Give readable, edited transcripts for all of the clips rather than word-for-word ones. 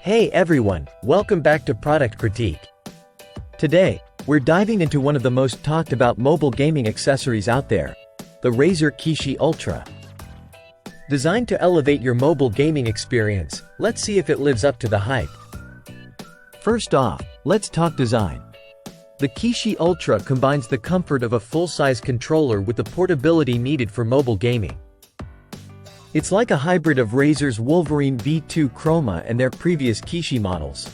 Hey everyone, welcome back to Product Critique. Today, we're diving into one of the most talked about mobile gaming accessories out there, the Razer Kishi Ultra. Designed to elevate your mobile gaming experience, let's see if it lives up to the hype. First off, let's talk design. The Kishi Ultra combines the comfort of a full-size controller with the portability needed for mobile gaming. It's like a hybrid of Razer's Wolverine V2 Chroma and their previous Kishi models.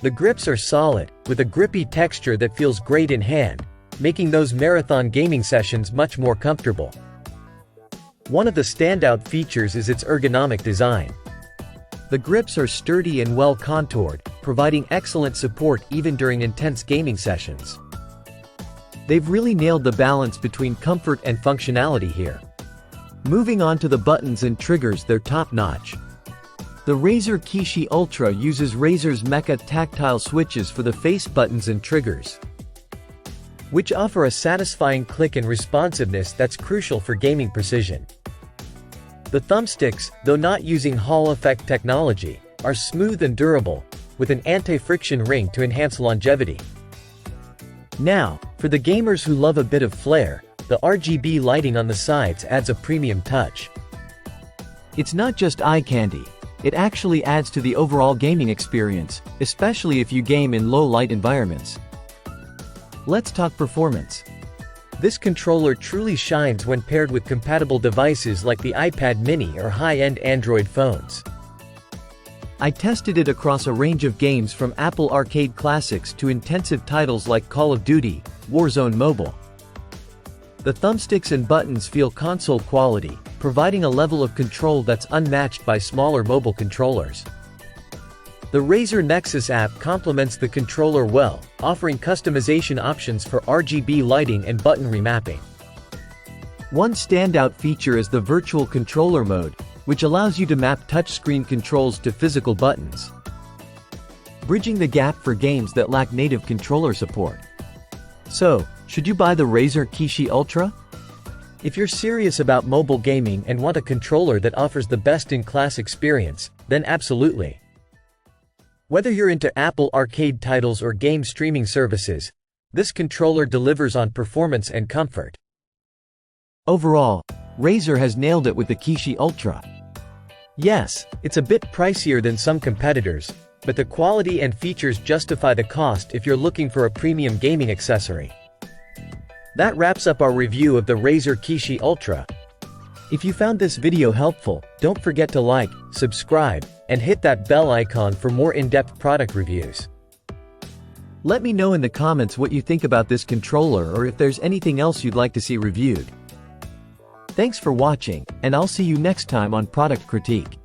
The grips are solid, with a grippy texture that feels great in hand, making those marathon gaming sessions much more comfortable. One of the standout features is its ergonomic design. The grips are sturdy and well contoured, providing excellent support even during intense gaming sessions. They've really nailed the balance between comfort and functionality here. Moving on to the buttons and triggers, they're top-notch. The Razer Kishi Ultra uses Razer's Mecha tactile switches for the face buttons and triggers, which offer a satisfying click and responsiveness that's crucial for gaming precision. The thumbsticks, though not using Hall effect technology, are smooth and durable, with an anti-friction ring to enhance longevity. Now, for the gamers who love a bit of flair, the RGB lighting on the sides adds a premium touch. It's not just eye candy, it actually adds to the overall gaming experience, especially if you game in low-light environments. Let's talk performance. This controller truly shines when paired with compatible devices like the iPad mini or high-end Android phones. I tested it across a range of games from Apple Arcade classics to intensive titles like Call of Duty, Warzone Mobile. The thumbsticks and buttons feel console quality, providing a level of control that's unmatched by smaller mobile controllers. The Razer Nexus app complements the controller well, offering customization options for RGB lighting and button remapping. One standout feature is the virtual controller mode, which allows you to map touchscreen controls to physical buttons, bridging the gap for games that lack native controller support. So, should you buy the Razer Kishi Ultra? If you're serious about mobile gaming and want a controller that offers the best-in-class experience, then absolutely. Whether you're into Apple Arcade titles or game streaming services, this controller delivers on performance and comfort. Overall, Razer has nailed it with the Kishi Ultra. Yes, it's a bit pricier than some competitors, but the quality and features justify the cost if you're looking for a premium gaming accessory. That wraps up our review of the Razer Kishi Ultra. If you found this video helpful, don't forget to like, subscribe, and hit that bell icon for more in-depth product reviews. Let me know in the comments what you think about this controller or if there's anything else you'd like to see reviewed. Thanks for watching, and I'll see you next time on Product Critique.